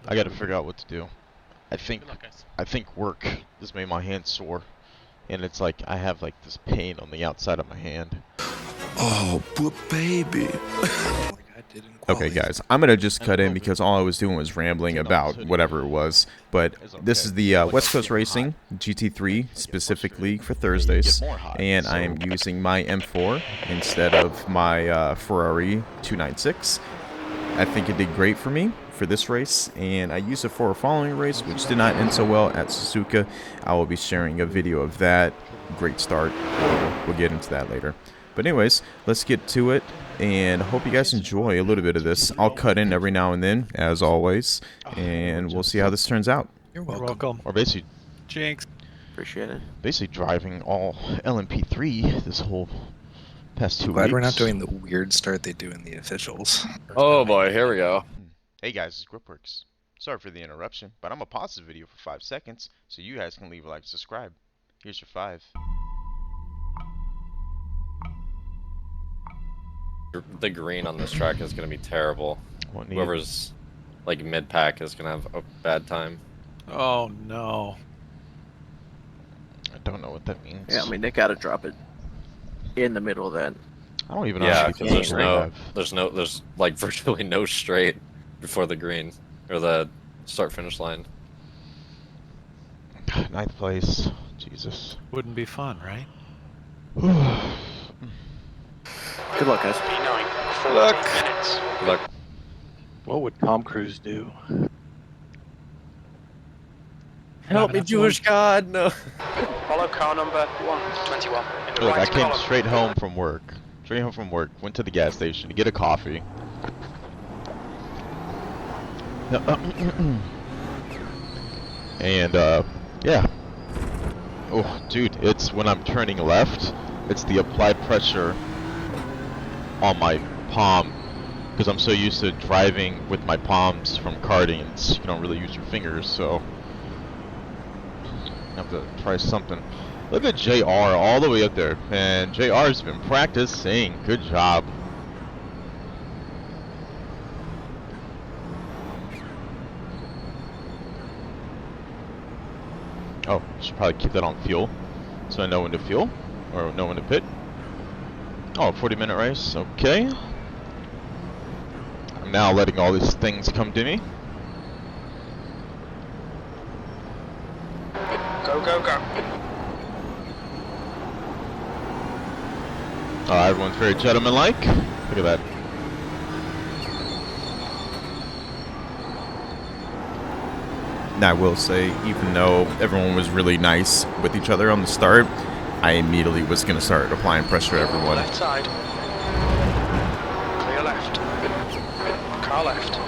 I gotta figure out what to do. I think Good luck, guys. I think work just made my hand sore, and it's like I have like this pain on the outside of my hand. Oh, but baby. Like I did in Okay, quali. guys, I'm gonna just cut in because all I was doing was rambling about whatever it was. But this is the West Coast Racing GT3 specific league for Thursdays, and I am using my M4 instead of my Ferrari 296. I think it did great for me for this race, and I used it for a following race, which did not end so well at Suzuka. I will be sharing a video of that. Great start. We'll get into that later. But anyways, let's get to it, and hope you guys enjoy a little bit of this. I'll cut in every now and then, as always, and we'll see how this turns out. You're welcome. Or basically, Jinx. Appreciate it. basically driving all LMP3 this whole past 2 Glad weeks. we're not doing the weird start they do in the officials. Oh boy, here we go. Hey guys, it's Gripworks. Sorry for the interruption, but I'm gonna pause the video for 5 seconds so you guys can leave a like and subscribe. Here's your 5. The green on this track is gonna be terrible. Whoever's like mid-pack is gonna have a bad time. Oh no. I don't know what that means. Yeah, I mean, they gotta drop it in the middle then. I don't even know. Yeah, how because there's like virtually no straight before the green or the start-finish line. 9th place. Jesus. Wouldn't be fun, right? Good luck, guys. Good luck. What would Tom Cruise do? Help me, Jewish God! No. Follow car number 121. In the Look, right I came column. straight home from work. Went to the gas station to get a coffee. And, yeah. Oh, dude, it's when I'm turning left, it's the applied pressure on my palm. Because I'm so used to driving with my palms from karting, and you don't really use your fingers, so I have to try something. Look at JR all the way up there, and JR's been practicing. Good job. Oh, should probably keep that on fuel, so I know when to fuel, or know when to pit. Oh, 40-minute race, okay. I'm now letting all these things come to me. Go, go, go. Everyone's very gentlemanlike. Look at that. Now, I will say, even though everyone was really nice with each other on the start, I immediately was going to start applying pressure to everyone. Left side. Clear left. Car left.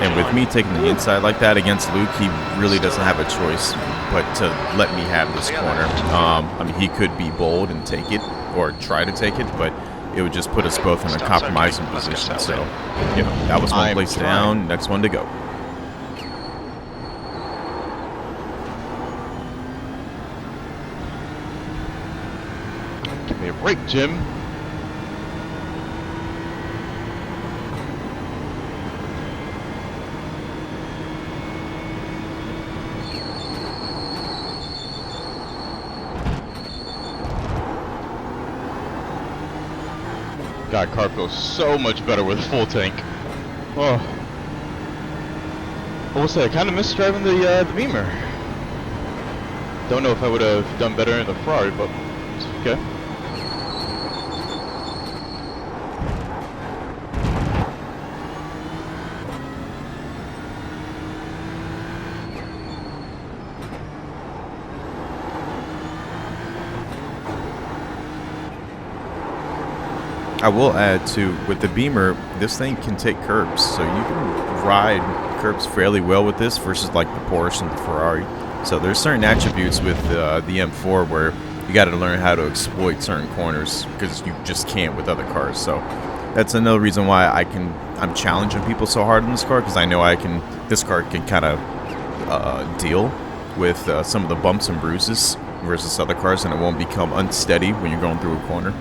And with me taking the inside like that against Luke, he really doesn't have a choice but to let me have this corner. I mean, he could be bold and take it, or try to take it, but it would just put us both in a compromising position. So, you know, that was one place down, next one to go. Give me a break, Jim. God, car feels so much better with full tank. Oh, I will say I kind of miss driving the Beamer. Don't know if I would have done better in the Ferrari, but it's okay. I will add too, with the Beamer, this thing can take curbs, so you can ride curbs fairly well with this versus like the Porsche and the Ferrari. So there's certain attributes with the M4 where you got to learn how to exploit certain corners because you just can't with other cars. So that's another reason why I'm challenging people so hard in this car, because I know this car can kind of deal with some of the bumps and bruises versus other cars, and it won't become unsteady when you're going through a corner.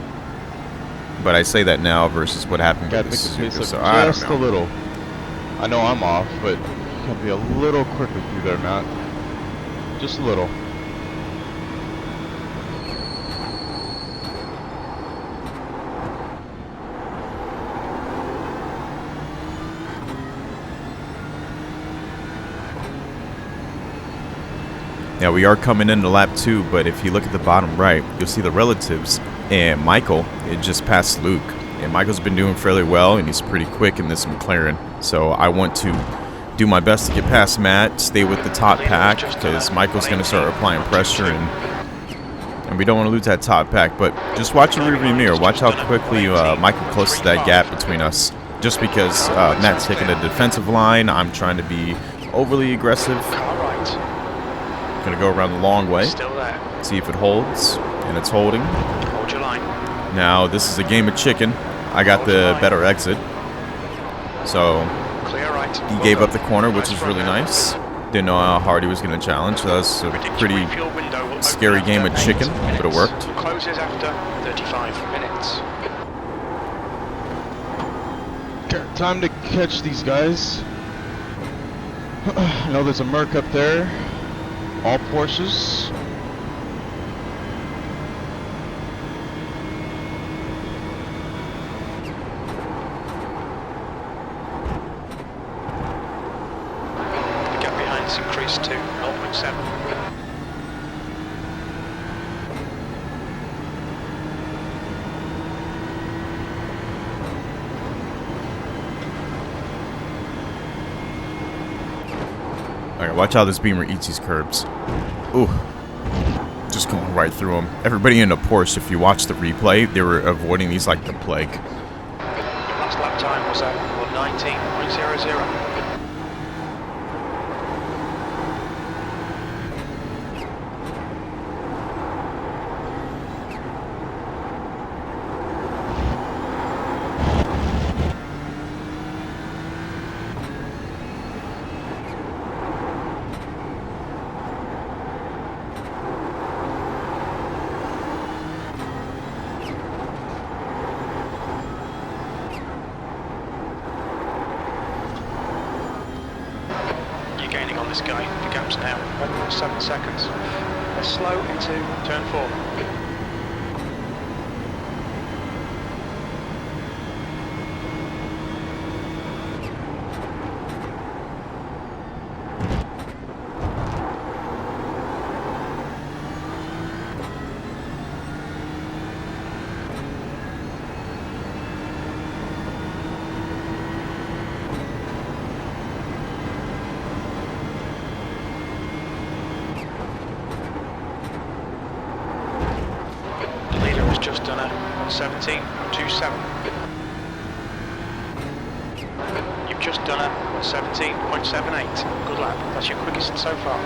But I say that now versus what happened with the Suzuka, so I don't know. Just a little. I know I'm off, but gotta be a little quicker through there, Matt. Just a little. Yeah, we are coming into lap 2, but if you look at the bottom right, you'll see the relatives. And Michael, it just passed Luke. And Michael's been doing fairly well, and he's pretty quick in this McLaren. So I want to do my best to get past Matt, stay with the top pack, because Michael's going to start applying pressure, and we don't want to lose that top pack. But just watch the rearview mirror. Watch how quickly Michael closes that gap between us. Just because Matt's taking a defensive line, I'm trying to be overly aggressive. Gonna go around the long way. Still there. See if it holds, and it's holding. Hold your line. Now this is a game of chicken. I got the better exit, so Clear right. he gave up the corner, which is really nice. Didn't know how hard he was gonna challenge. So that was a pretty scary game of chicken, but it worked. Closes after 35 minutes. Time to catch these guys. I know there's a Merc up there. All Porsches. The gap behind is increased to 0.7. Alright, watch how this Beamer eats these curbs. Ooh. Just going right through them. Everybody in the Porsche, if you watch the replay, they were avoiding these like the plague. Last lap time was at 1:19.00. Gaining on this guy. The gap's now 1.7 seconds. Let's slow into turn 4. Just done a 1:17.27. You've just done a 1:17.78. Good lap. That's your quickest so far.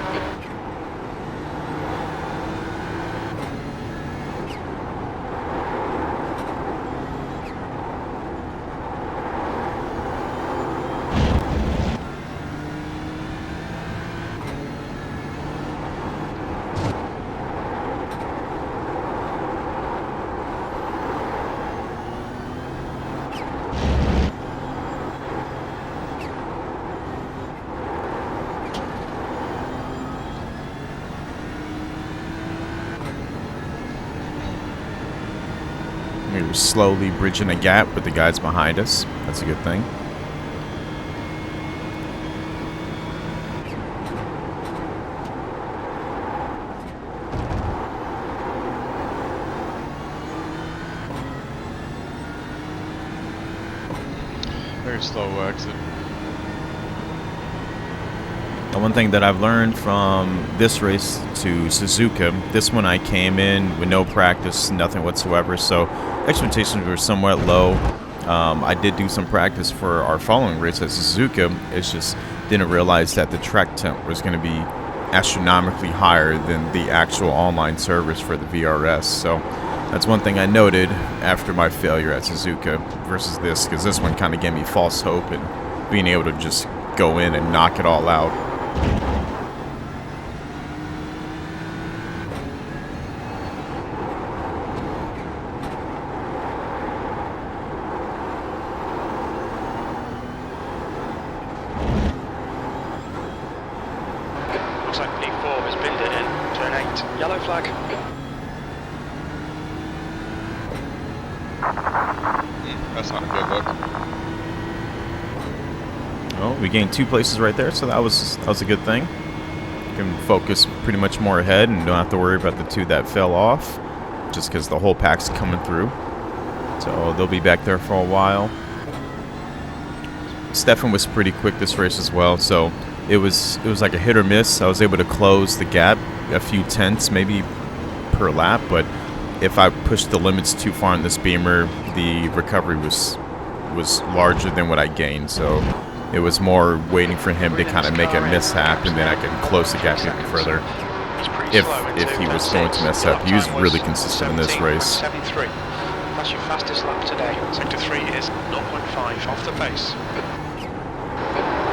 We're slowly bridging a gap with the guys behind us. That's a good thing. Very slow exit. The one thing that I've learned from this race to Suzuka, this one I came in with no practice, nothing whatsoever, so expectations were somewhat low. I did do some practice for our following race at Suzuka. It's just didn't realize that the track temp was going to be astronomically higher than the actual online service for the VRS. So that's one thing I noted after my failure at Suzuka versus this, because this one kind of gave me false hope and being able to just go in and knock it all out. flag. That's not a good look. Well, we gained 2 places right there, so that was a good thing. Can focus pretty much more ahead and don't have to worry about the 2 that fell off, just because the whole pack's coming through. So they'll be back there for a while. Stefan was pretty quick this race as well, so it was like a hit or miss. I was able to close the gap a few tenths maybe per lap, but if I pushed the limits too far in this Beamer, the recovery was larger than what I gained. So it was more waiting for him to kind of make a mishap, and then I could close the gap even further. If he was going to mess up, he was really consistent in this race. 17.73. That's your fastest lap today. Sector 3 is 0.5 off the pace.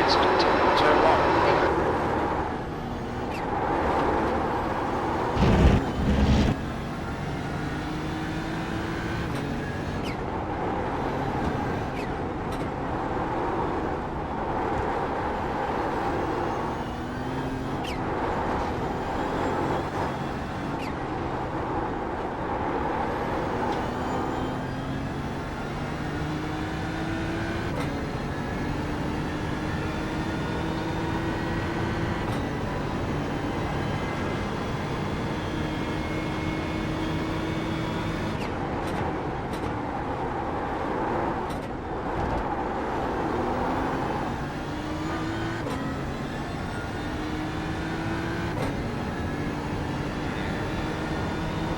Incident, turn 1.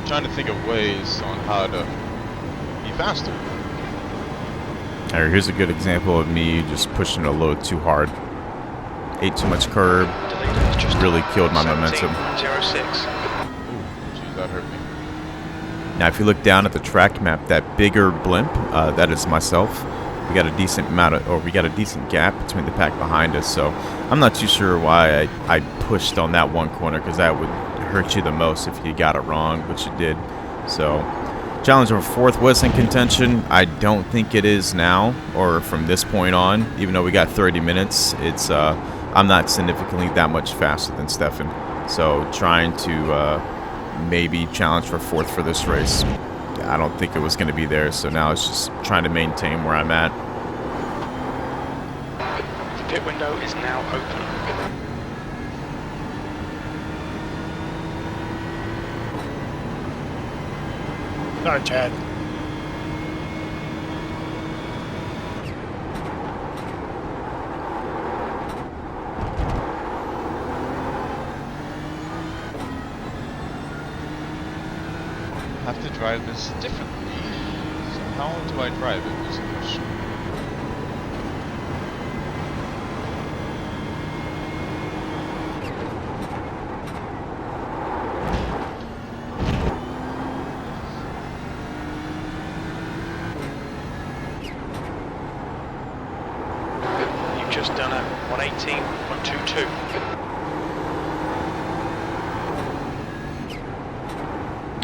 Trying to think of ways on how to be faster. Alright, here's a good example of me just pushing a load too hard. Ate too much curb, really killed my momentum. 17.06. Jeez, that hurt me. Now, if you look down at the track map, that bigger blimp, that is myself. We got a decent gap between the pack behind us, so I'm not too sure why I pushed on that one corner, because that would hurt you the most if you got it wrong, which it did. So, challenge number 4 was in contention. I don't think it is now, or from this point on, even though we got 30 minutes, it's I'm not significantly that much faster than Stefan. So, trying to maybe challenge for 4th for this race. I don't think it was going to be there, so now it's just trying to maintain where I'm at. The pit window is now open. Sorry, Chad. Have to drive this differently. So how do I drive it is the question. You've just done a 118.22.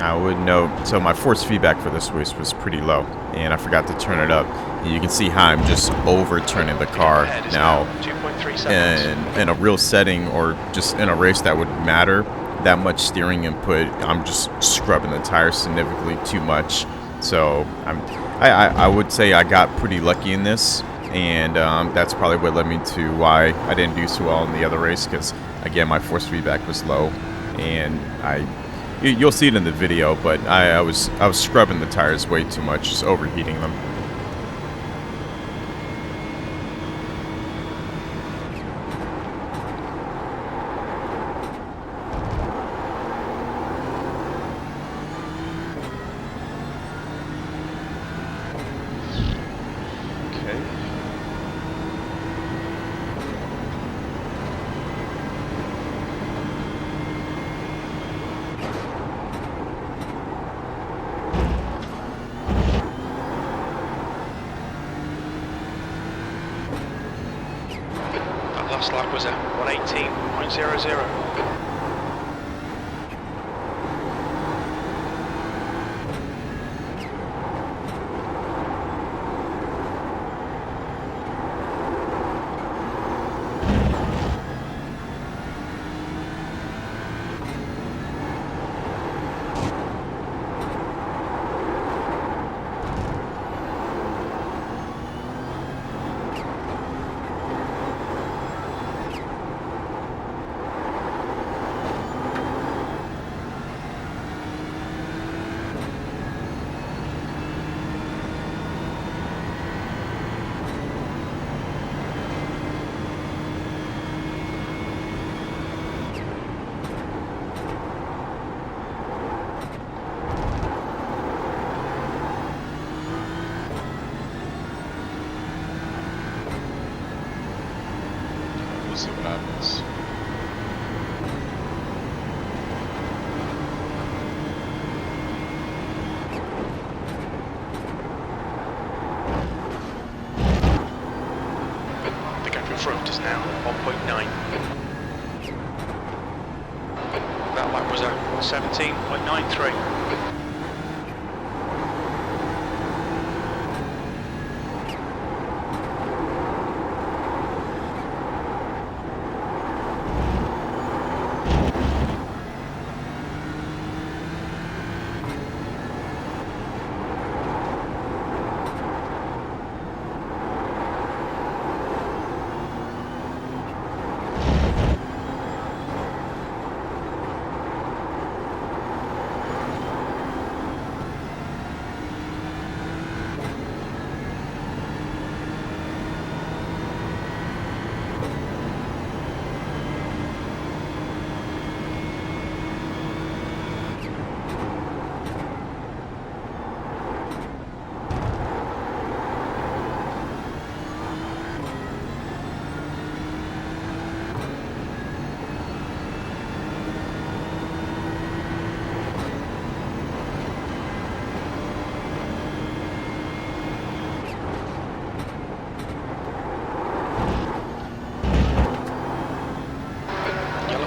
I would note, so my force feedback for this race was pretty low, and I forgot to turn it up. You can see how I'm just overturning the car. Now, 2.3 seconds. in a real setting, or just in a race that would matter, that much steering input, I'm just scrubbing the tires significantly too much. So I would say I got pretty lucky in this, and that's probably what led me to why I didn't do so well in the other race, because again, my force feedback was low, and you'll see it in the video, but I was scrubbing the tires way too much, just overheating them. Okay. That last lap was a 118.00. see what happens. The gap in front is now 1.9. That lap was at 17.93.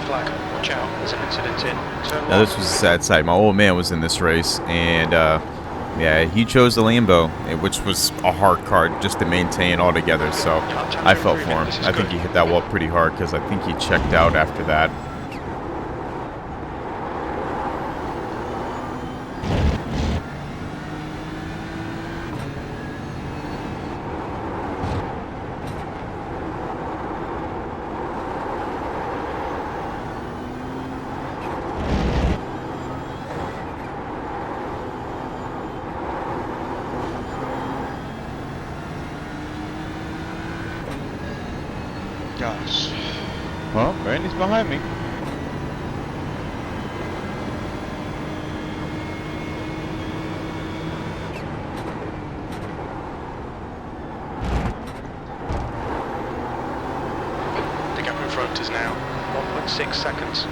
Flag, watch out, there's an incident in turn Now one. this was a sad sight. My old man was in this race, and yeah, he chose the Lambo, which was a hard car just to maintain altogether. So I felt for him. I think he hit that wall pretty hard because I think he checked out after that. Gosh. Well, Randy's behind me. The gap in front is now 1.6 seconds.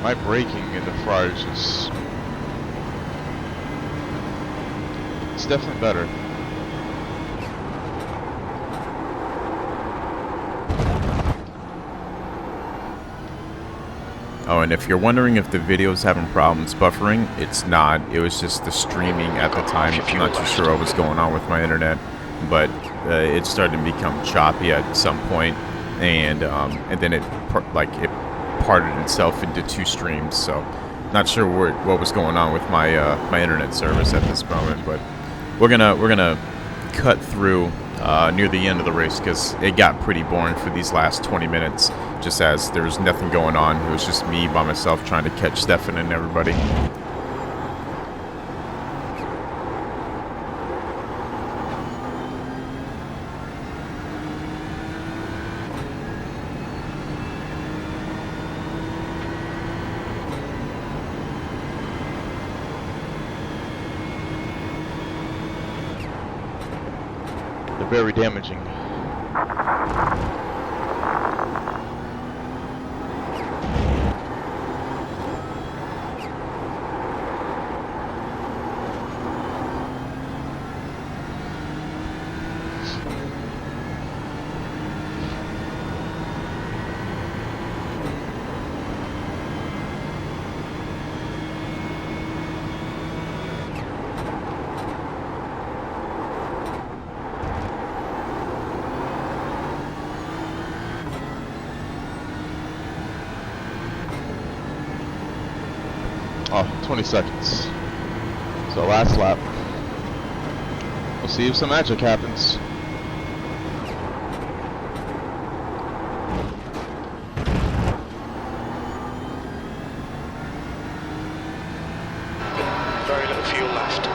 My braking in the front is just... It's definitely better. Oh, and if you're wondering if the video's having problems buffering, it's not. It was just the streaming at the time. I'm not too sure what was going on with my internet, but it started to become choppy at some point, and then it parted itself into two streams. So, not sure what was going on with my my internet service at this moment, but we're gonna cut through near the end of the race because it got pretty boring for these last 20 minutes. Just as there was nothing going on, it was just me by myself trying to catch Stefan and everybody. They're very damaging. Oh, 20 seconds. So last lap. We'll see if some magic happens. Very little fuel left.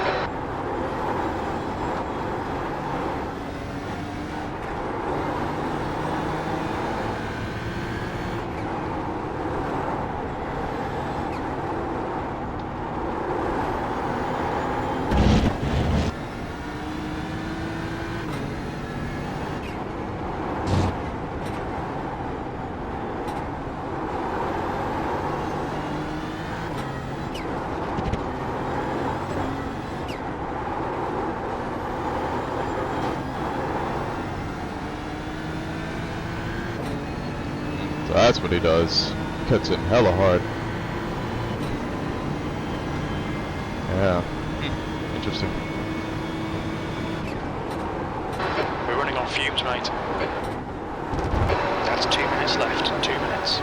That's what he does. Cuts in hella hard. Yeah. Interesting. We're running on fumes, mate. That's 2 minutes left. 2 minutes.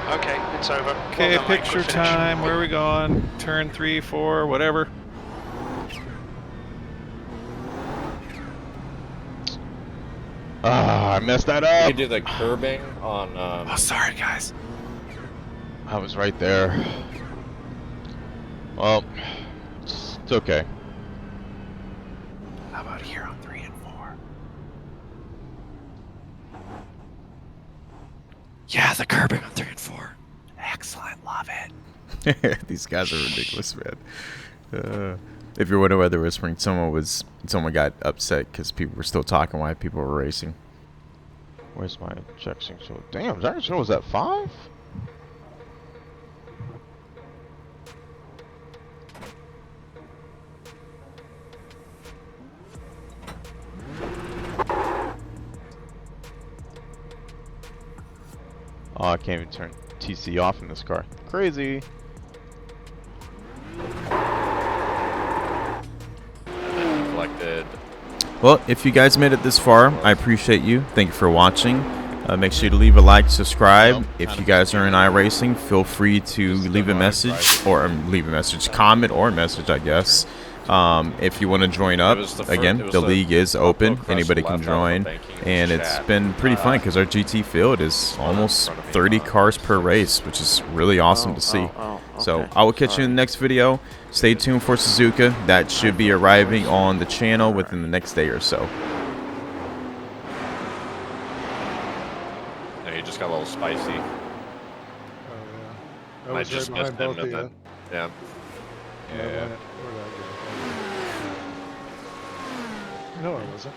Okay, it's over. Okay, Well done, mate. picture Good finish. time. Where are we going? Turn 3, 4, whatever. Ah, I messed that You up. could do the curbing on. Oh, sorry, guys. I was right there. Well, it's okay. How about here on 3 and 4? Yeah, the curbing on 3 and 4. Excellent, love it. These guys are ridiculous, man. If you're wondering whether whispering, someone got upset because people were still talking while people were racing. Where's my injection? So damn, injection was at 5? Oh, I can't even turn TC off in this car. Crazy. Collected. Well, if you guys made it this far, I appreciate you. Thank you for watching. Make sure to leave a like, subscribe. If you guys are in iRacing, feel free to leave a message, comment or message, I guess. If you want to join up, again, the league is open. Anybody can join. And it's been pretty fun because our GT field is almost 30 cars per race, which is really awesome to see. So I will catch you in the next video. Stay tuned for Suzuka. That should be arriving on the channel within the next day or so. Yeah, he just got a little spicy. Oh, yeah. I I was just right missed behind him both at of the. you. Yeah. Where'd I go? No, I wasn't.